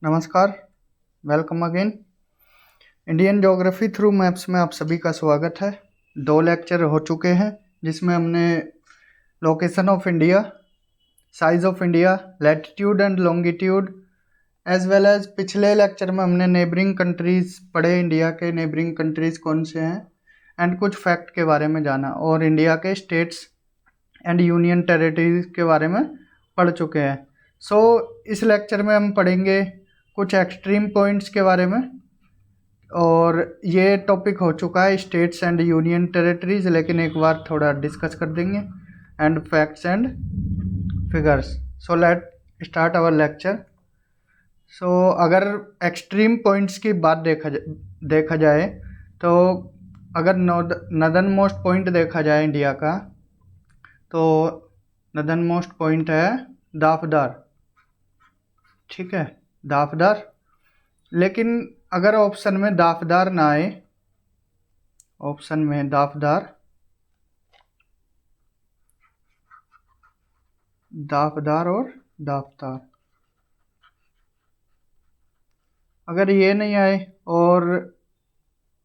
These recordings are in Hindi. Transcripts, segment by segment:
नमस्कार। Welcome again. Indian geography through maps में आप सभी का स्वागत है। 2 लेक्चर हो चुके हैं जिसमें हमने location of India, size of India, latitude and longitude, as well as पिछले लेक्चर में हमने नेबरिंग कंट्रीज पढ़े, इंडिया के नेबरिंग कंट्रीज कौन से हैं एंड कुछ फैक्ट के बारे में जाना, और इंडिया के स्टेट्स एंड यूनियन टेरिटरीज के बारे में पढ़ चुके हैं। इस लेक्चर में हम पढ़ेंगे कुछ एक्सट्रीम पॉइंट्स के बारे में, और ये टॉपिक हो चुका है स्टेट्स एंड यूनियन टेरिटरीज, लेकिन एक बार थोड़ा डिस्कस कर देंगे and facts and figures. So let start our lecture. अगर एक्सट्रीम पॉइंट्स की बात देखा जाए तो अगर नदर्न मोस्ट पॉइंट देखा जाए इंडिया का, तो नदर्न मोस्ट पॉइंट है दाफदार। ठीक है, दाफदार। लेकिन अगर ऑप्शन में दाफदार ना आए, ऑप्शन में दाफदार और दाफदार, अगर ये नहीं आए और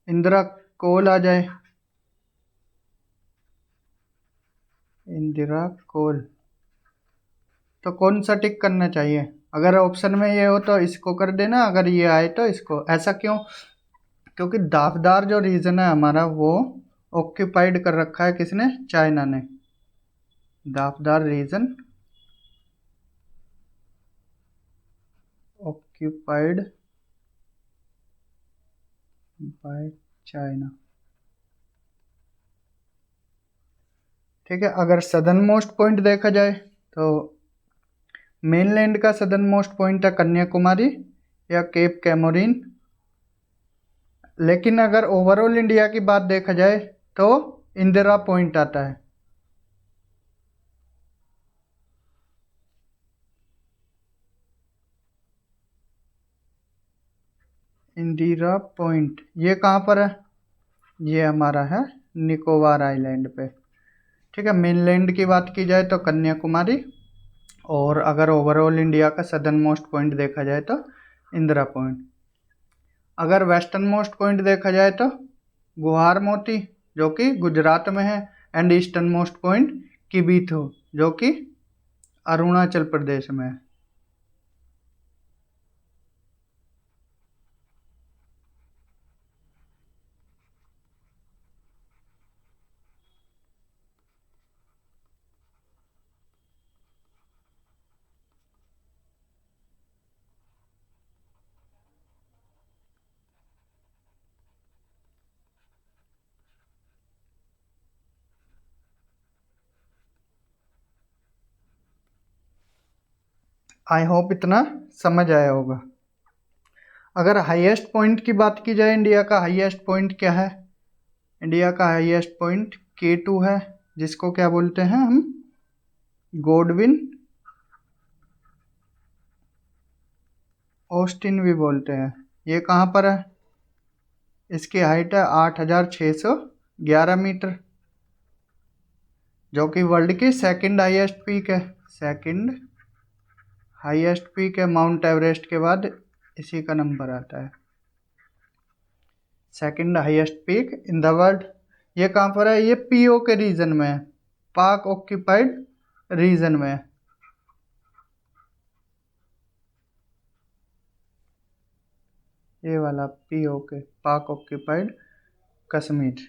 इंदिरा कोल आ जाए, इंदिरा कोल, तो कौन सा टिक करना चाहिए? अगर ऑप्शन में ये हो तो इसको कर देना, अगर ये आए तो इसको। ऐसा क्यों? क्योंकि दाफदार जो रीजन है हमारा वो ऑक्यूपाइड कर रखा है किसने? चाइना ने। दाफदार रीजन ऑक्यूपाइड बाय चाइना। ठीक है, अगर सदर्न मोस्ट पॉइंट देखा जाए तो मेनलैंड का सदर्न मोस्ट पॉइंट है कन्याकुमारी या केप कैमोरीन। लेकिन अगर ओवरऑल इंडिया की बात देखा जाए तो इंदिरा पॉइंट आता है। इंदिरा पॉइंट ये कहाँ पर है? ये हमारा है निकोबार आइलैंड पे। ठीक है, मेनलैंड की बात की जाए तो कन्याकुमारी, और अगर ओवरऑल इंडिया का सदर्न मोस्ट पॉइंट देखा जाए तो इंदिरा पॉइंट। अगर वेस्टर्न मोस्ट पॉइंट देखा जाए तो गुहार मोती जो कि गुजरात में है, एंड ईस्टर्न मोस्ट पॉइंट किबीथू जो कि अरुणाचल प्रदेश में है। आई होप इतना समझ आया होगा। अगर हाईएस्ट पॉइंट की बात की जाए, इंडिया का हाईएस्ट पॉइंट क्या है? इंडिया का हाईएस्ट पॉइंट K2 है, जिसको क्या बोलते हैं हम? गोडविन ऑस्टिन भी बोलते हैं। ये कहाँ पर है? इसकी हाइट है 8,611 मीटर, जो कि वर्ल्ड की सेकंड हाईएस्ट पीक है। सेकंड हाईएस्ट पीक है, माउंट एवरेस्ट के बाद इसी का नंबर आता है, second highest peak in the world. ये कहाँ पर है? ये PO के रीजन में है, पाक ऑक्यूपाइड रीजन में है। ये वाला PO के, पाक ऑक्यूपाइड कश्मीर।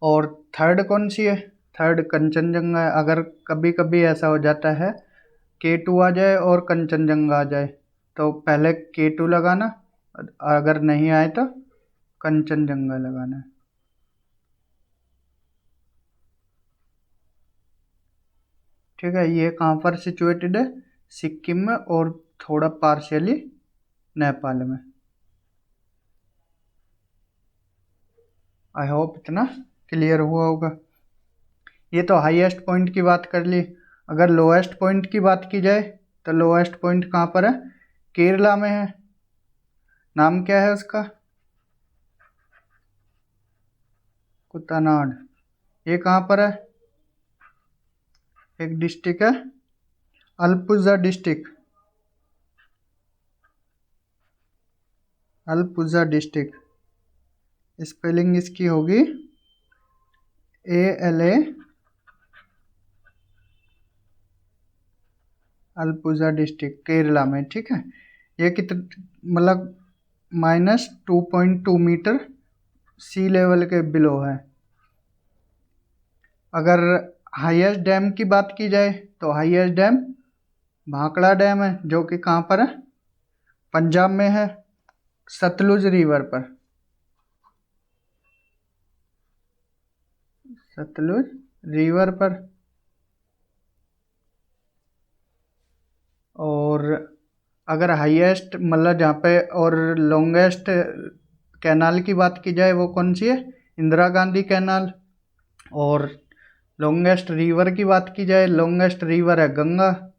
और थर्ड कौन सी है? थर्ड कंचनजंगा है। अगर कभी कभी ऐसा हो जाता है K2 आ जाए और कंचनजंगा आ जाए, तो पहले K2 लगाना, अगर नहीं आए तो कंचनजंगा लगाना है। ठीक है, ये कहाँ पर सिचुएटेड है? सिक्किम में और थोड़ा पार्शियली नेपाल में। आई होप इतना क्लियर हुआ होगा। ये तो हाईएस्ट पॉइंट की बात कर ली। अगर लोएस्ट पॉइंट की बात की जाए तो लोएस्ट पॉइंट कहाँ पर है? केरला में है। नाम क्या है उसका? कुतनाड। ये कहाँ पर है? एक डिस्ट्रिक्ट है, अल्पुजा डिस्ट्रिक्ट। अल्पुजा डिस्ट्रिक्ट, स्पेलिंग इसकी होगी ALA, अल्पुजा डिस्ट्रिक्ट केरला में। ठीक है, ये कितना मतलब -2.2 मीटर सी लेवल के बिलो है। अगर हाईएस्ट डैम की बात की जाए तो हाईएस्ट डैम भाखड़ा डैम है, जो कि कहाँ पर है, पंजाब में है, सतलुज रिवर पर, सतलुज रिवर पर। और अगर हाईएस्ट मतलब जहाँ पे और लॉन्गेस्ट कैनाल की बात की जाए वो कौन सी है, इंदिरा गांधी कैनाल। और लॉन्गेस्ट रिवर की बात की जाए, लॉन्गेस्ट रिवर है गंगा,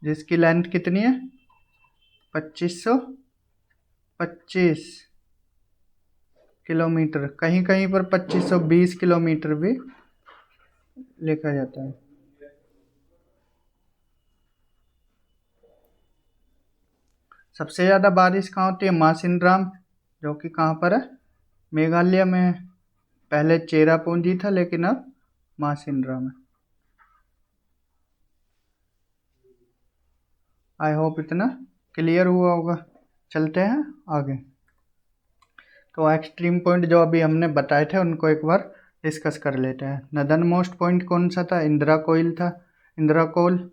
जिसकी लेंथ कितनी है, 2525 किलोमीटर, कहीं कहीं पर 2520 किलोमीटर भी लिखा जाता है। सबसे ज़्यादा बारिश कहाँ होती है, मासिनराम, जो कि कहाँ पर है, मेघालय में है। पहले चेरापूंजी था लेकिन अब मासिनराम है। आई होप इतना क्लियर हुआ होगा। चलते हैं आगे। तो एक्सट्रीम पॉइंट जो अभी हमने बताए थे उनको एक बार डिस्कस कर लेते हैं। नदर्न मोस्ट पॉइंट कौन सा था, इंदिरा कोइल था, इंदिरा कोल,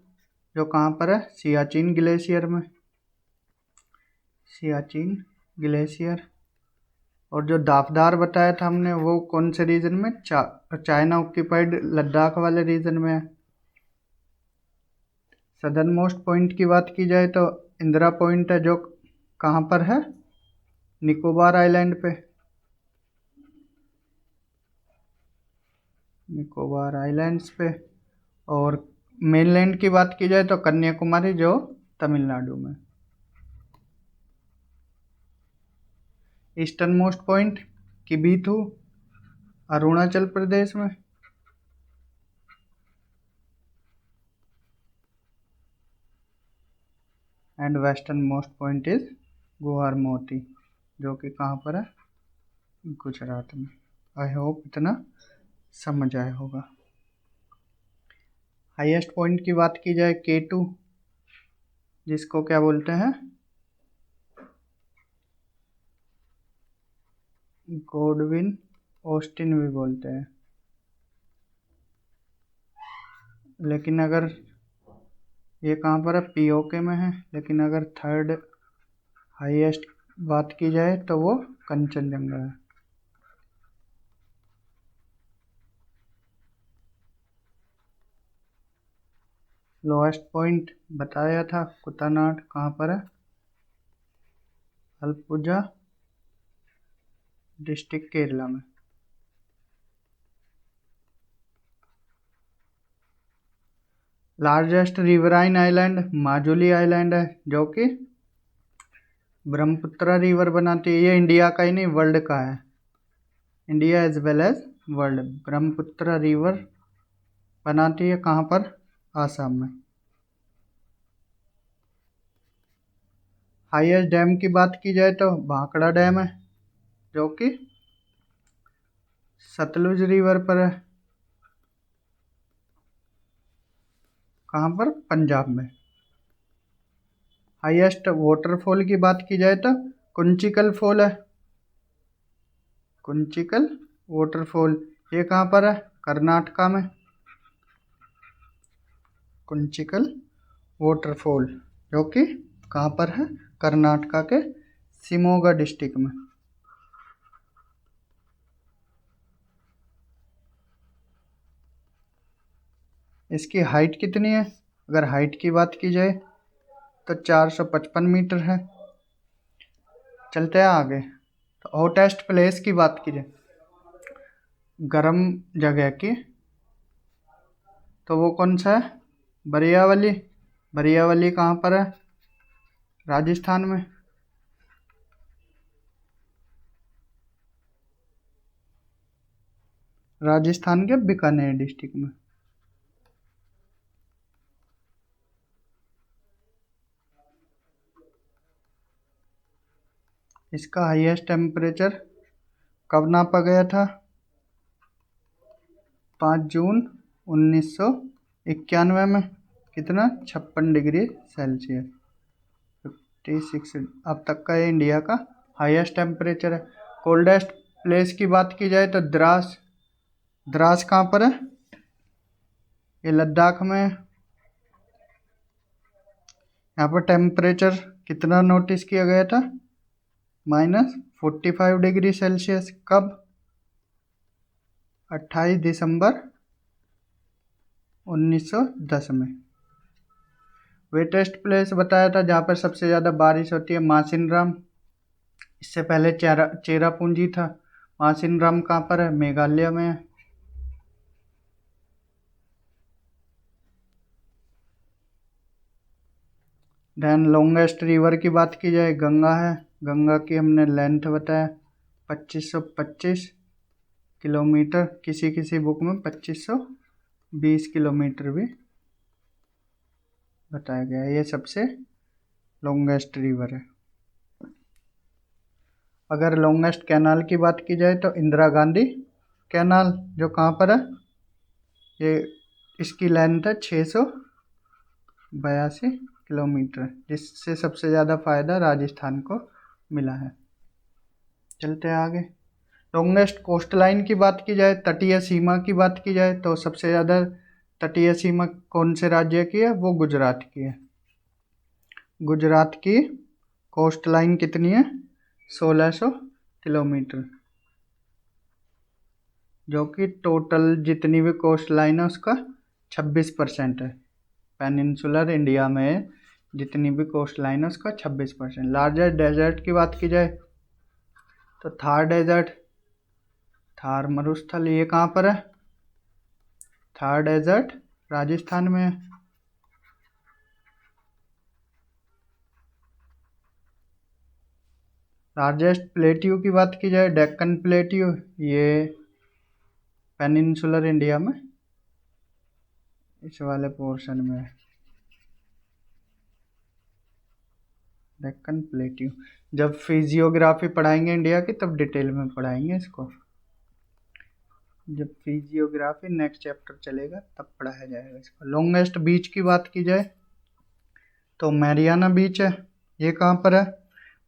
जो कहाँ पर है, सियाचिन ग्लेशियर में, सियाचिन ग्लेशियर। और जो दाफदार बताया था हमने वो कौन से रीजन में, चाइना ऑक्यूपाइड लद्दाख वाले रीजन में है। सदर्न मोस्ट पॉइंट की बात की जाए तो इंदिरा पॉइंट है, जो कहाँ पर है, निकोबार आइलैंड पे, निकोबार आइलैंड्स पे। और मेनलैंड की बात की जाए तो कन्याकुमारी, जो तमिलनाडु में। Eastern most point किबीथू, Arunachal Pradesh में। And western most point is Guwahati, जो कि कहाँ पर है, गुजरात में। आई होप इतना समझ आया होगा। हाईएस्ट पॉइंट की बात की जाए K2, जिसको क्या बोलते हैं, गॉडविन ऑस्टिन भी बोलते हैं। लेकिन अगर ये कहाँ पर है, POK में है। लेकिन अगर थर्ड हाईएस्ट बात की जाए तो वो कंचनजंगा है। लोएस्ट पॉइंट बताया था कुतनाड, कहाँ पर है, अल्पुजा डिस्ट्रिक्ट केरला में। Largest riverine island Majuli island है, जो कि ब्रह्मपुत्र रिवर बनाती है। ये इंडिया का ही नहीं वर्ल्ड का है, India as well as world. Brahmaputra river बनाती है कहाँ पर, आसाम में। हाईएस्ट डैम की बात की जाए तो भाखड़ा डैम है, जो कि सतलुज रिवर पर है, कहाँ पर, पंजाब में। हाईएस्ट वाटरफॉल की बात की जाए तो कुंचिकल फॉल है, कुंचिकल वाटरफॉल। ये कहाँ पर है, कर्नाटका में, कुंचिकल वाटरफॉल, जो कि कहाँ पर है, कर्नाटका के शिमोगा डिस्ट्रिक्ट में। इसकी हाइट कितनी है, अगर हाइट की बात की जाए तो 455 मीटर है। चलते हैं आगे। तो हॉटेस्ट प्लेस की बात की जाए, गर्म जगह की, तो वो कौन सा है, बरियावली। बरियावली कहाँ पर है, राजस्थान में। राजस्थान के बीकानेर डिस्ट्रिक्ट में। इसका हाईएस्ट टेम्परेचर कब नापा गया था? 5 जून 1991 में। कितना? 56 डिग्री सेल्सियस, 56। अब तक का ये इंडिया का हाईएस्ट टेम्परेचर है। कोल्डेस्ट प्लेस की बात की जाए तो द्रास। द्रास कहाँ पर है? ये लद्दाख में। यहाँ पर टेम्परेचर कितना नोटिस किया गया था? -45 डिग्री सेल्सियस। कब? 28 दिसंबर 1910 में। वेटेस्ट प्लेस बताया था जहाँ पर सबसे ज़्यादा बारिश होती है, मासिनराम। इससे पहले चेरापूंजी था। मासिनराम कहाँ पर है? मेघालय में है। देन लॉन्गेस्ट रिवर की बात की जाए, गंगा है। गंगा की हमने लेंथ बताया 2525 किलोमीटर, किसी किसी बुक में 2520 किलोमीटर भी बताया गया है। ये सबसे लॉन्गेस्ट रिवर है। अगर लॉन्गेस्ट कैनाल की बात की जाए तो इंदिरा गांधी कैनाल, जो कहाँ पर है? ये इसकी लेंथ है 682 किलोमीटर, जिससे सबसे ज़्यादा फायदा राजस्थान को मिला है। चलते हैं आगे। लॉन्गेस्ट कोस्ट लाइन की बात की जाए, तटीय सीमा की बात की जाए तो सबसे ज़्यादा तटीय सीमा कौन से राज्य की है? वो गुजरात की है। गुजरात की कोस्ट लाइन कितनी है? 1600 किलोमीटर, जो कि टोटल जितनी भी कोस्ट लाइन है उसका 26% है। पेनिनसुलर इंडिया में जितनी भी कोस्ट लाइन है उसका 26%। लार्जेस्ट डेजर्ट की बात की जाए तो थार डेजर्ट, थार मरुस्थल, ये कहाँ पर है? थार डेजर्ट राजस्थान में है। लार्जेस्ट प्लेट्यू की बात की जाए, डेक्कन प्लेट्यू, ये पेनिनसुलर इंडिया में इस वाले पोर्शन में है, डेक्कन प्लेट्यू। जब फिजियोग्राफी पढ़ाएंगे इंडिया की तब डिटेल में पढ़ाएंगे इसको। जब फिजियोग्राफी नेक्स्ट चैप्टर चलेगा तब पढ़ाया जाएगा इसको। लॉन्गेस्ट बीच की बात की जाए तो मैरियाना बीच है। ये कहाँ पर है?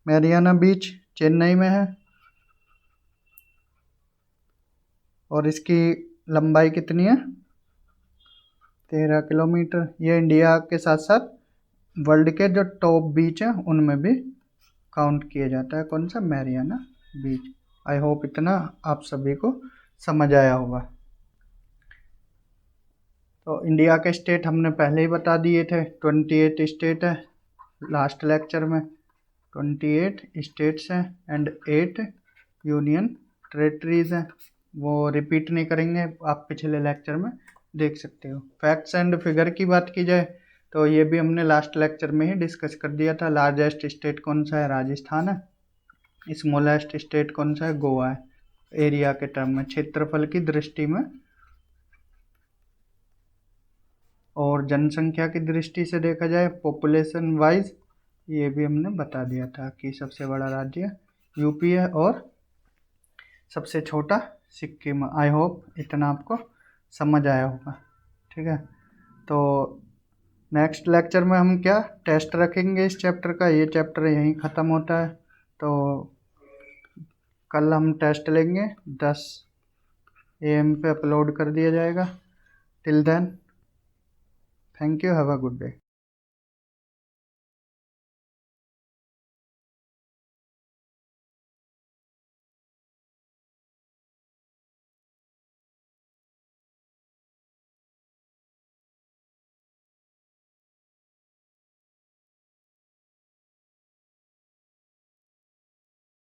मैरियाना बीच चेन्नई में है। और इसकी लंबाई कितनी है? 13 किलोमीटर। ये इंडिया के साथ साथ वर्ल्ड के जो टॉप बीच हैं उनमें भी काउंट किया जाता है। कौन सा? Mariana beach. आई होप इतना आप सभी को समझ आया होगा। तो इंडिया के स्टेट हमने पहले ही बता दिए थे, 28 स्टेट है। लास्ट लेक्चर में 28 स्टेट्स हैं एंड 8 यूनियन टेरेटरीज हैं। वो रिपीट नहीं करेंगे, आप पिछले लेक्चर में देख सकते हो। फैक्ट्स एंड फिगर की बात की जाए तो ये भी हमने लास्ट लेक्चर में ही डिस्कस कर दिया था। लार्जेस्ट स्टेट कौन सा है? राजस्थान है। स्मॉलेस्ट स्टेट कौन सा है? गोवा है। एरिया के टर्म में, क्षेत्रफल की दृष्टि में और जनसंख्या की दृष्टि से देखा जाए, पॉपुलेशन वाइज, ये भी हमने बता दिया था कि सबसे बड़ा राज्य यूपी है और सबसे छोटा सिक्किम। आई होप इतना आपको समझ आया होगा। ठीक है, तो नेक्स्ट लेक्चर में हम क्या टेस्ट रखेंगे इस चैप्टर का। ये चैप्टर यहीं ख़त्म होता है, तो कल हम टेस्ट लेंगे। 10 AM पे अपलोड कर दिया जाएगा। Till then, thank you, have a good day.